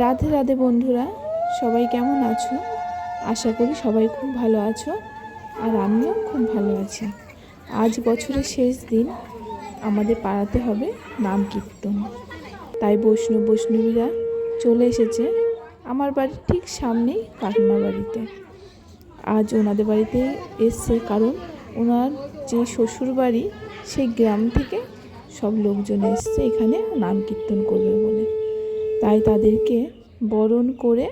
রাধে রাধে বন্ধুরা, সবাই কেমন আছো? আশা করি সবাই খুব ভালো আছো, আর আমিও খুব ভালো আছি। আজ বছরের শেষ দিন, আমাদের পাড়াতে হবে নাম কীর্তন। তাই বৈষ্ণবীরা চলে এসেছে আমার বাড়ির ঠিক সামনেই কাকিমা বাড়িতে। আজ ওনাদের বাড়িতে এসছে কারণ ওনার যে শ্বশুর বাড়ি সেই গ্রাম থেকে সব লোকজন এসছে এখানে নাম কীর্তন করবে বলে। তাই তাদেরকে বরণ করে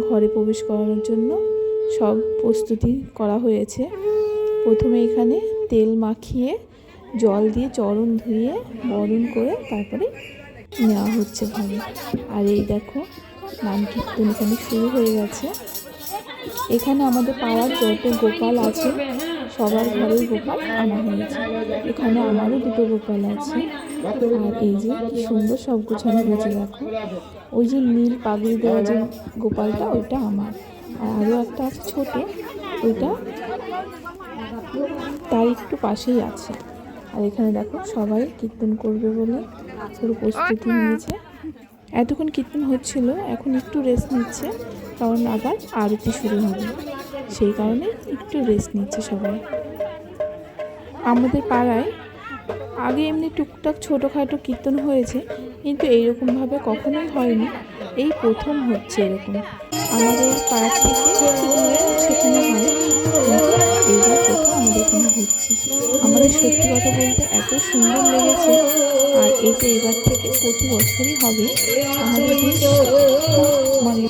ঘরে প্রবেশ করানোর জন্য সব প্রস্তুতি করা হয়েছে। প্রথমে এখানে তেল মাখিয়ে জল দিয়ে চরণ ধুয়ে বরণ করে তারপরে নেওয়া হচ্ছে ঘরে। আর এই দেখো নাম কীর্তন এখানে শুরু হয়ে গেছে। এখানে আমাদের পাড়ার যত গোপাল আছে সবার ঘরেই গোপাল আনা হয়েছে। এখানে আমারও দুটো গোপাল আছে। আর এই যে কি সুন্দর সব গুছানো হয়েছে দেখো। ওই যে নীল পাগড়ি দেওয়া যে গোপালটা ওইটা আমার, আর আরও একটা আছে ছোট, ওইটা তার একটু পাশেই আছে। আর এখানে দেখো সবাই কীর্তন করবে বলে পুরো প্রস্তুতি নিয়েছে। এতক্ষণ কীর্তন হচ্ছিল, এখন একটু রেস্ট নিচ্ছে কারণ আবার আরতি শুরু হবে, সেই কারণে একটু রেস্ট নিচ্ছে সবাই। আমাদের পাড়ায় আগে এমনি টুকটাক ছোটোখাটো কীর্তন হয়েছে, কিন্তু এইরকমভাবে কখনোই হয়নি, এই প্রথম হচ্ছে এরকম। আমাদের পাড়া থেকে সেখানে হয়, এইবার প্রথম আমাদের এখানে হচ্ছে। আমাদের সত্যি কথা বলতে এত সুন্দর লেগেছে। আর এটা এবার থেকে প্রতি বছরই হবে। আমাদের বেশ মানে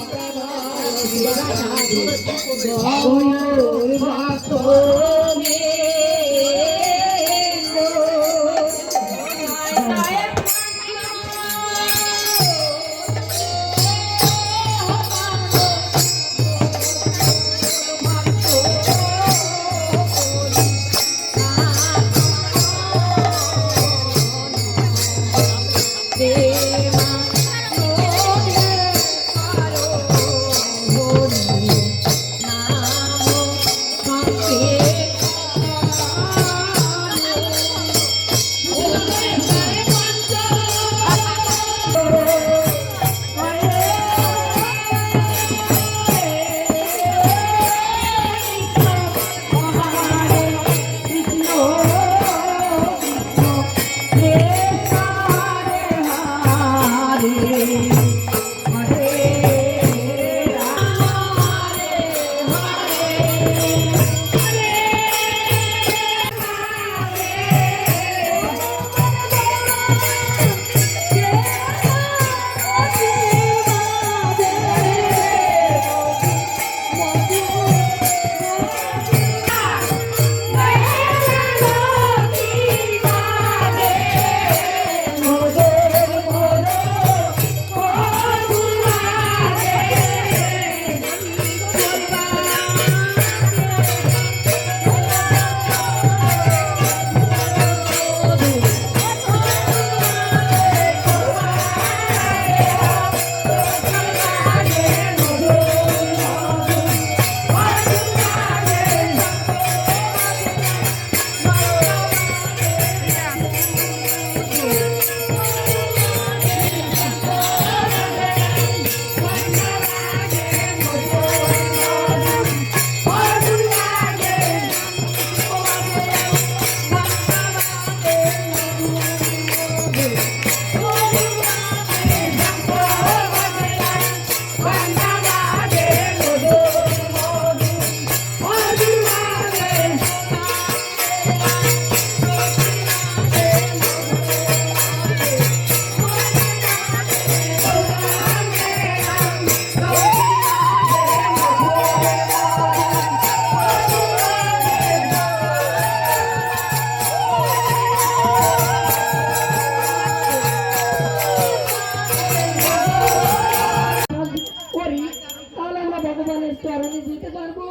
ভগবানের চরণে যেতে পারবো।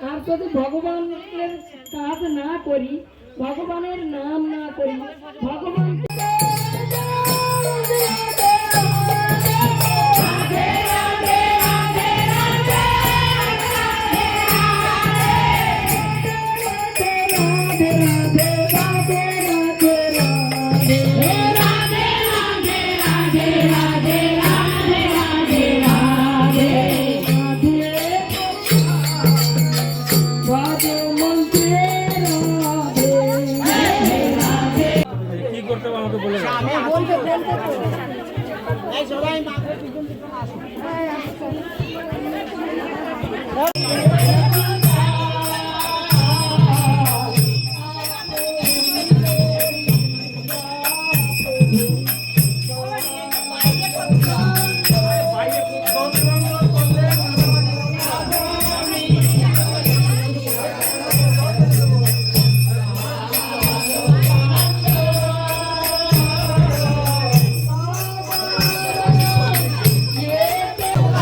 আর যদি ভগবানের কাজ না করি, ভগবানের নাম না করি, ভগবান রাধে রাধে রাধে রাধে রাধে রাধে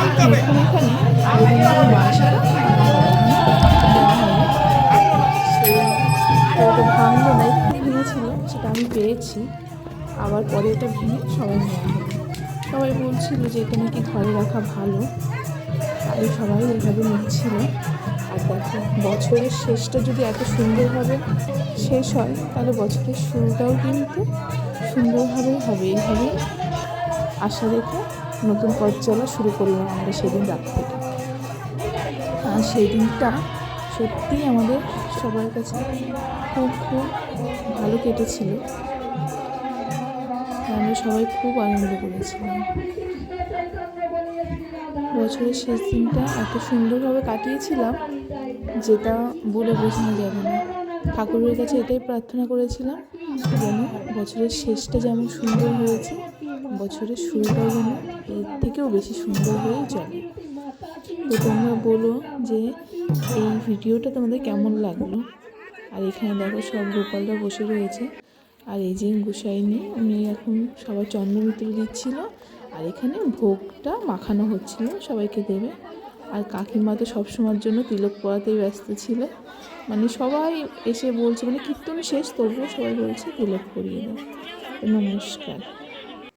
এখানে রবীন্দ্র মাসটা ওটা ভাঙলো না, একটু ভেঙেছিল, সেটা আমি পেয়েছি। আবার পরে এটা ভেঙে সবাই নেওয়া হলো। সবাই বলছিল যে এটা নাকি ঘরে রাখা ভালো, তাই সবাই এইভাবে নিচ্ছিল। আর দেখো, বছরের শেষটা যদি এত সুন্দরভাবে শেষ হয়, তাহলে বছরের শুরুটাও কিন্তু সুন্দরভাবেই হবে। এইভাবেই আশা রেখে নতুন পথ চলা শুরু করলাম আমরা সেদিন রাত থেকে। আর সেই দিনটা সত্যিই আমাদের সবার কাছে খুব খুব ভালো কেটেছিল। আমরা সবাই খুব আনন্দ করেছিলাম। বছরের শেষ দিনটা এত সুন্দরভাবে কাটিয়েছিলাম যেটা বলে বোঝানো যাবে না। ঠাকুরের কাছে এটাই প্রার্থনা করেছিলাম যেন বছরের শেষটা যেমন সুন্দর হয়েছে, বছরের শুরুটাও যেন এর থেকেও বেশি সুন্দর হয়ে চলে। তো তোমরা বলো যে এই ভিডিওটা তোমাদের কেমন লাগলো। আর এখানে দেখো সব গোপালরা বসে রয়েছে। আর এই যে গোসাইনি, উনি এখন সবাই চন্দ্রমিত্র দিচ্ছিল। আর এখানে ভোগটা মাখানো হচ্ছিল, সবাইকে দেবে। আর কাকিমা তো সবসময়ের জন্য তিলক পরাতেই ব্যস্ত ছিল। মানে সবাই এসে বলছে, মানে কীর্তন শেষ তবুও সবাই বলছে তিলক পরিয়ে দাও। নমস্কার।